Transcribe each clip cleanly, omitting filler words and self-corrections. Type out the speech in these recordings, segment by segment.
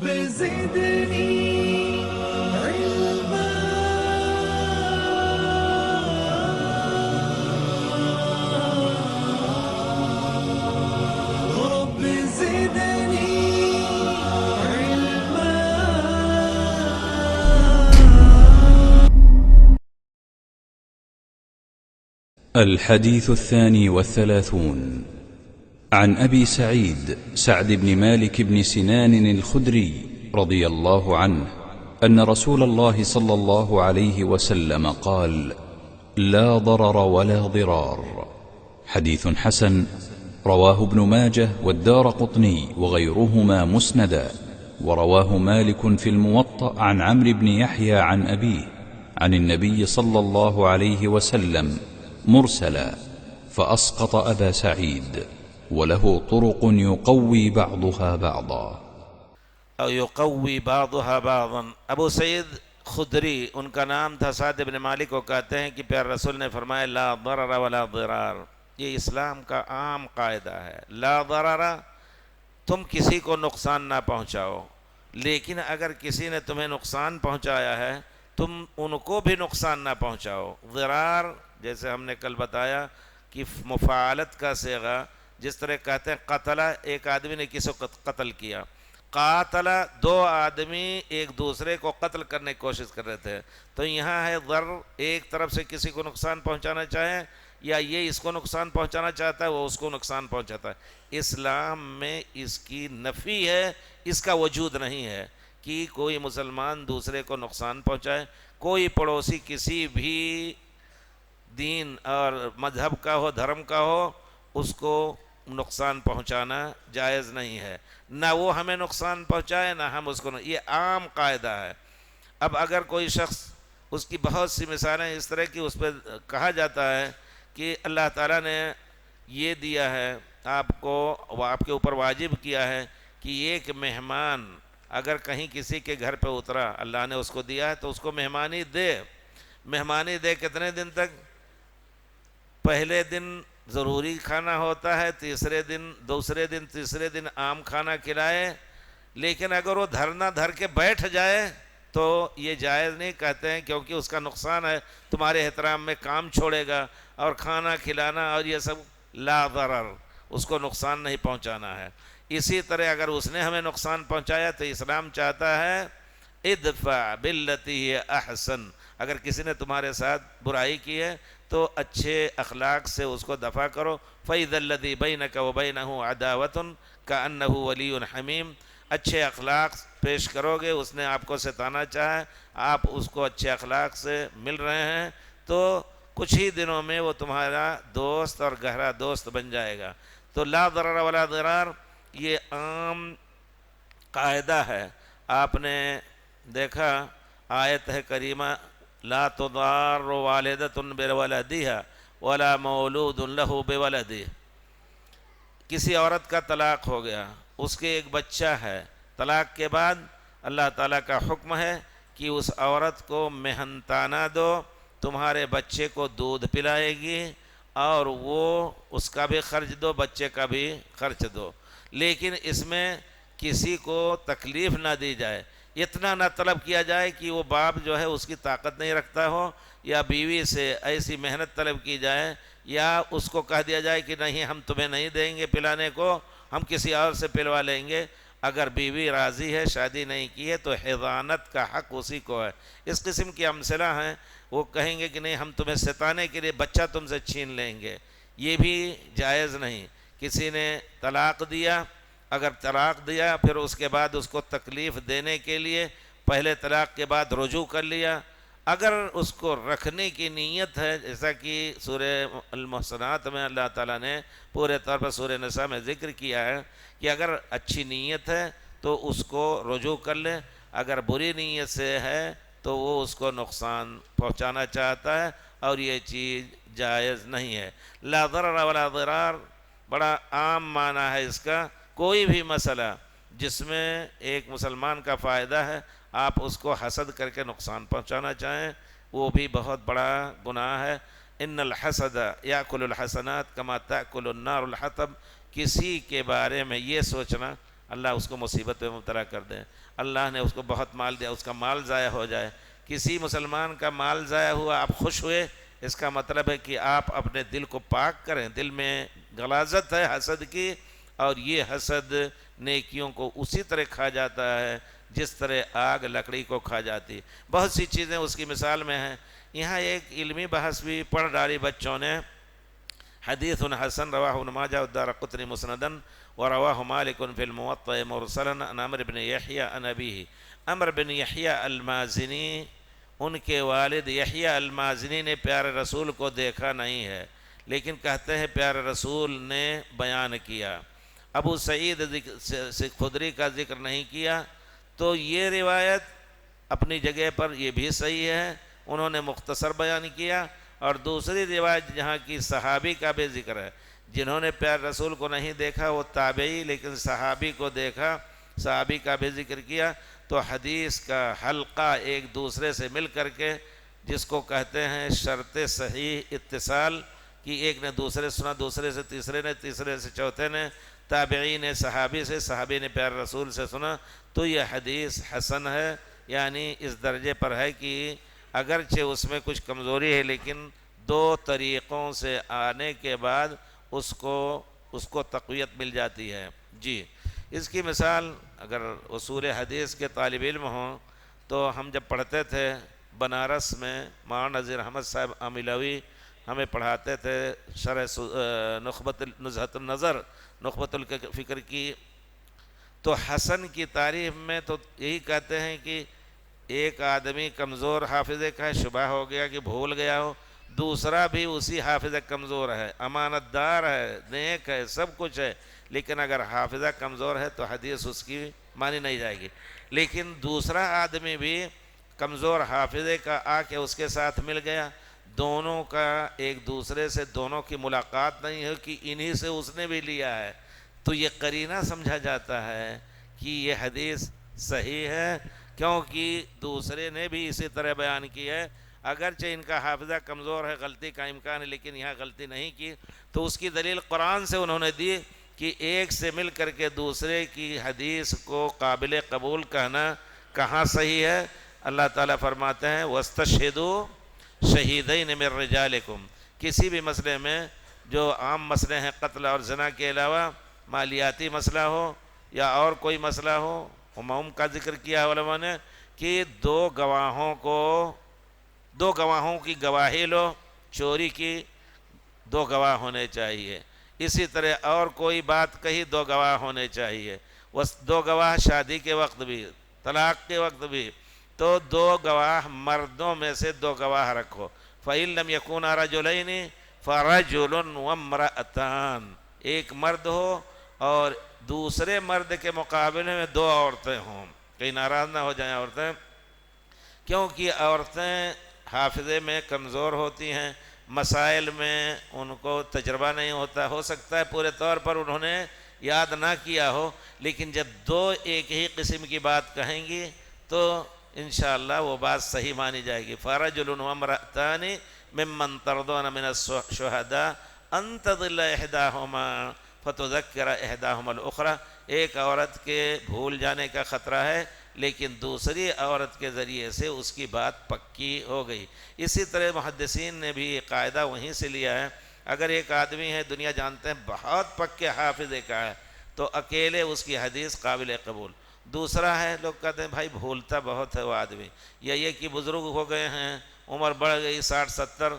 رب زدني علما رب زدني علما. الحديث 32 عن أبي سعيد سعد بن مالك بن سنان الخدري رضي الله عنه أن رسول الله صلى الله عليه وسلم قال: لا ضرر ولا ضرار. حديث حسن، رواه ابن ماجه والدارقطني وغيرهما مسندا، ورواه مالك في الموطأ عن عمرو بن يحيى عن أبيه عن النبي صلى الله عليه وسلم مرسلا، فأسقط أبا سعيد، وله طرق يقوي بعضها بعضا. او یقوی بعضها بعضا. ابو سعید خدری ان کا نام تھا، سعد بن مالک کو کہتے ہیں کہ پیارے رسول نے فرمایا لا ضرر ولا ضرار. یہ اسلام کا عام قاعدہ ہے. لا ضرر، تم کسی کو نقصان نہ پہنچاؤ، لیکن اگر کسی نے تمہیں نقصان پہنچایا ہے تم ان کو بھی نقصان نہ پہنچاؤ. ضرار جیسے ہم نے کل بتایا کہ مفاعلت کا صیغہ، جس طرح کہتے ہیں قتل، ایک آدمی نے کسی کو قتل کیا. قاتل، دو آدمی ایک دوسرے کو قتل کرنے کی کوشش کر رہے تھے. تو یہاں ہے ضرر، ایک طرف سے کسی کو نقصان پہنچانا چاہے، یا یہ اس کو نقصان پہنچانا چاہتا ہے وہ اس کو نقصان پہنچاتا ہے. اسلام میں اس کی نفی ہے، اس کا وجود نہیں ہے کہ کوئی مسلمان دوسرے کو نقصان پہنچائے. کوئی پڑوسی کسی بھی دین اور مذہب کا ہو، دھرم کا ہو، اس کو نقصان پہنچانا جائز نہیں ہے. نہ وہ ہمیں نقصان پہنچائے نہ ہم اس کو. یہ عام قاعدہ ہے. اب اگر کوئی شخص، اس کی بہت سی مثالیں اس طرح کی، اس پہ کہا جاتا ہے کہ اللہ تعالیٰ نے یہ دیا ہے آپ کو، آپ کے اوپر واجب کیا ہے کہ ایک مہمان اگر کہیں کسی کے گھر پہ اترا، اللہ نے اس کو دیا ہے تو اس کو مہمانی دے. مہمانی دے کتنے دن تک؟ پہلے دن ضروری کھانا ہوتا ہے، دوسرے دن تیسرے دن عام کھانا کھلائے. لیکن اگر وہ دھرنا دھر کے بیٹھ جائے تو یہ جائز نہیں کہتے ہیں، کیونکہ اس کا نقصان ہے، تمہارے احترام میں کام چھوڑے گا اور کھانا کھلانا اور یہ سب لا ضرر، اس کو نقصان نہیں پہنچانا ہے. اسی طرح اگر اس نے ہمیں نقصان پہنچایا تو اسلام چاہتا ہے ادفع باللتی ہی احسن. اگر کسی نے تمہارے ساتھ برائی کی ہے تو اچھے اخلاق سے اس کو دفع کرو. فَإِذَا الَّذِي بَيْنَكَ وَبَيْنَهُ عَدَاوَةٌ كَأَنَّهُ وَلِيٌّ حَمِيمٌ. اچھے اخلاق پیش کرو گے. اس نے آپ کو ستانا چاہا، آپ اس کو اچھے اخلاق سے مل رہے ہیں تو کچھ ہی دنوں میں وہ تمہارا دوست اور گہرا دوست بن جائے گا. تو لا ضرر ولا ضرار یہ عام قاعدہ ہے. آپ نے دیکھا آیت ہے کریمہ لا تضار والدۃ بولدها ولا مولود له بولده. کسی عورت کا طلاق ہو گیا، اس کے ایک بچہ ہے، طلاق کے بعد اللہ تعالیٰ کا حکم ہے کہ اس عورت کو محنتانہ دو، تمہارے بچے کو دودھ پلائے گی اور وہ اس کا بھی خرچ دو، بچے کا بھی خرچ دو. لیکن اس میں کسی کو تکلیف نہ دی جائے، اتنا نہ طلب کیا جائے کہ وہ باپ جو ہے اس کی طاقت نہیں رکھتا ہو، یا بیوی سے ایسی محنت طلب کی جائے، یا اس کو کہہ دیا جائے کہ نہیں ہم تمہیں نہیں دیں گے پلانے کو، ہم کسی اور سے پلوا لیں گے. اگر بیوی راضی ہے، شادی نہیں کی ہے، تو حضانت کا حق اسی کو ہے. اس قسم کی امثلہ ہیں، وہ کہیں گے کہ نہیں ہم تمہیں ستانے کے لیے بچہ تم سے چھین لیں گے. یہ بھی جائز نہیں. کسی نے طلاق دیا، اگر طلاق دیا پھر اس کے بعد اس کو تکلیف دینے کے لیے پہلے طلاق کے بعد رجوع کر لیا، اگر اس کو رکھنے کی نیت ہے، جیسا کہ سورہ المحصنات میں اللہ تعالیٰ نے پورے طور پر سورہ نساء میں ذکر کیا ہے کہ اگر اچھی نیت ہے تو اس کو رجوع کر لے، اگر بری نیت سے ہے تو وہ اس کو نقصان پہنچانا چاہتا ہے اور یہ چیز جائز نہیں ہے. لا ضرر ولا ضرار بڑا عام معنی ہے اس کا. کوئی بھی مسئلہ جس میں ایک مسلمان کا فائدہ ہے، آپ اس کو حسد کر کے نقصان پہنچانا چاہیں، وہ بھی بہت بڑا گناہ ہے. ان الحسد یاکل الحسنات کما تاکل النار الحطب. کسی کے بارے میں یہ سوچنا اللہ اس کو مصیبت میں مبتلا کر دے، اللہ نے اس کو بہت مال دیا، اس کا مال ضائع ہو جائے۔ کسی مسلمان کا مال ضائع ہوا، آپ خوش ہوئے، اس کا مطلب ہے کہ آپ اپنے دل کو پاک کریں، دل میں غلاظت ہے حسد کی، اور یہ حسد نیکیوں کو اسی طرح کھا جاتا ہے جس طرح آگ لکڑی کو کھا جاتی۔ بہت سی چیزیں اس کی مثال میں ہیں۔ یہاں ایک علمی بحث بھی پڑھ ڈالی بچوں نے، حدیث حسن رواہ ابن ماجہ والدارقطنی مسندن ورواہ مالک فی الموطأ مرسلا عن عمرو بن یحییٰ عن ابیہ۔ عمرو بن یحییٰ المازنی، ان کے والد یحییٰ المازنی نے پیارے رسول کو دیکھا نہیں ہے، لیکن کہتے ہیں پیارے رسول نے بیان کیا۔ ابو سعید خدری کا ذکر نہیں کیا، تو یہ روایت اپنی جگہ پر یہ بھی صحیح ہے، انہوں نے مختصر بیان کیا۔ اور دوسری روایت جہاں کی صحابی کا بھی ذکر ہے، جنہوں نے پیارے رسول کو نہیں دیکھا وہ تابعی، لیکن صحابی کو دیکھا، صحابی کا بھی ذکر کیا، تو حدیث کا حلقہ ایک دوسرے سے مل کر کے، جس کو کہتے ہیں شرط صحیح اتصال، کہ ایک نے دوسرے سنا، دوسرے سے تیسرے نے، تیسرے سے چوتھے نے، تابعی نے صحابی سے، صحابی نے پیارے رسول سے سنا، تو یہ حدیث حسن ہے، یعنی اس درجے پر ہے کہ اگرچہ اس میں کچھ کمزوری ہے، لیکن دو طریقوں سے آنے کے بعد اس کو تقویت مل جاتی ہے۔ جی، اس کی مثال اگر اصول حدیث کے طالب علم ہوں تو ہم جب پڑھتے تھے بنارس میں، مولانا نذیر احمد صاحب عاملوی ہمیں پڑھاتے تھے شرح نزہۃ النظر، نخبۃ الفکر کی، تو حسن کی تعریف میں تو یہی کہتے ہیں کہ ایک آدمی کمزور حافظے کا ہے، شبہ ہو گیا کہ بھول گیا ہو، دوسرا بھی اسی حافظہ کمزور ہے، امانت دار ہے، نیک ہے، سب کچھ ہے، لیکن اگر حافظہ کمزور ہے تو حدیث اس کی مانی نہیں جائے گی۔ لیکن دوسرا آدمی بھی کمزور حافظے کا آ کے اس کے ساتھ مل گیا، دونوں کا ایک دوسرے سے دونوں کی ملاقات نہیں ہے کہ انہی سے اس نے بھی لیا ہے، تو یہ قرینہ سمجھا جاتا ہے کہ یہ حدیث صحیح ہے، کیونکہ دوسرے نے بھی اسی طرح بیان کی ہے۔ اگرچہ ان کا حافظہ کمزور ہے، غلطی کا امکان ہے، لیکن یہاں غلطی نہیں کی، تو اس کی دلیل قرآن سے انہوں نے دی کہ ایک سے مل کر کے دوسرے کی حدیث کو قابل قبول کہنا کہاں صحیح ہے۔ اللہ تعالیٰ فرماتے ہیں وَاسْتَشْهِدُوا شَهِيدَيْنِ مِن رِجَالِكُمْ، کسی بھی مسئلے میں جو عام مسئلے ہیں قتل اور زنا کے علاوہ، مالیاتی مسئلہ ہو یا اور کوئی مسئلہ ہو، عموم کا ذکر کیا علماء نے کہ دو گواہوں کی گواہی لو، چوری کی دو گواہ ہونے چاہیے، اسی طرح اور کوئی بات کہی دو گواہ ہونے چاہیے، دو گواہ شادی کے وقت بھی، طلاق کے وقت بھی، تو دو گواہ مردوں میں سے دو گواہ رکھو۔ فَإِن لَمْ يَكُونَا رَجُلَيْنِ فَرَجُلٌ وَامْرَأَتَانِ، ایک مرد ہو اور دوسرے مرد کے مقابلے میں دو عورتیں ہوں، کہیں ناراض نہ ہو جائیں عورتیں، کیونکہ عورتیں حافظے میں کمزور ہوتی ہیں، مسائل میں ان کو تجربہ نہیں ہوتا، ہو سکتا ہے پورے طور پر انہوں نے یاد نہ کیا ہو، لیکن جب دو ایک ہی قسم کی بات کہیں گی تو انشاءاللہ وہ بات صحیح مانی جائے گی۔ فَرَجُلٌ وَامْرَأَتَانِ مِمَّن تَرْضَوْنَ مِنَ الشُّهَدَاءِ أَن تَضِلَّ إِحْدَاهُمَا فَتُذَكِّرَ إِحْدَاهُمَا الْأُخْرَى، ایک عورت کے بھول جانے کا خطرہ ہے، لیکن دوسری عورت کے ذریعے سے اس کی بات پکی ہو گئی۔ اسی طرح محدثین نے بھی یہ قاعدہ وہیں سے لیا ہے، اگر ایک آدمی ہے دنیا جانتے ہیں بہت پکے حافظے کا ہے تو اکیلے اس کی حدیث قابل قبول، دوسرا ہے لوگ کہتے ہیں بھائی بھولتا بہت ہے وہ آدمی، یا یہ کہ بزرگ ہو گئے ہیں، عمر بڑھ گئی 60-70،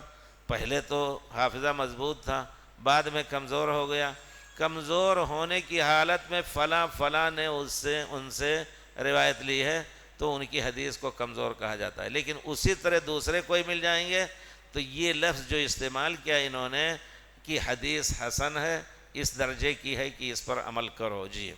پہلے تو حافظہ مضبوط تھا بعد میں کمزور ہو گیا، کمزور ہونے کی حالت میں فلاں نے ان سے روایت لی ہے تو ان کی حدیث کو کمزور کہا جاتا ہے، لیکن اسی طرح دوسرے کوئی مل جائیں گے تو یہ لفظ جو استعمال کیا انہوں نے کہ حدیث حسن ہے، اس درجے کی ہے کہ اس پر عمل کرو۔ جی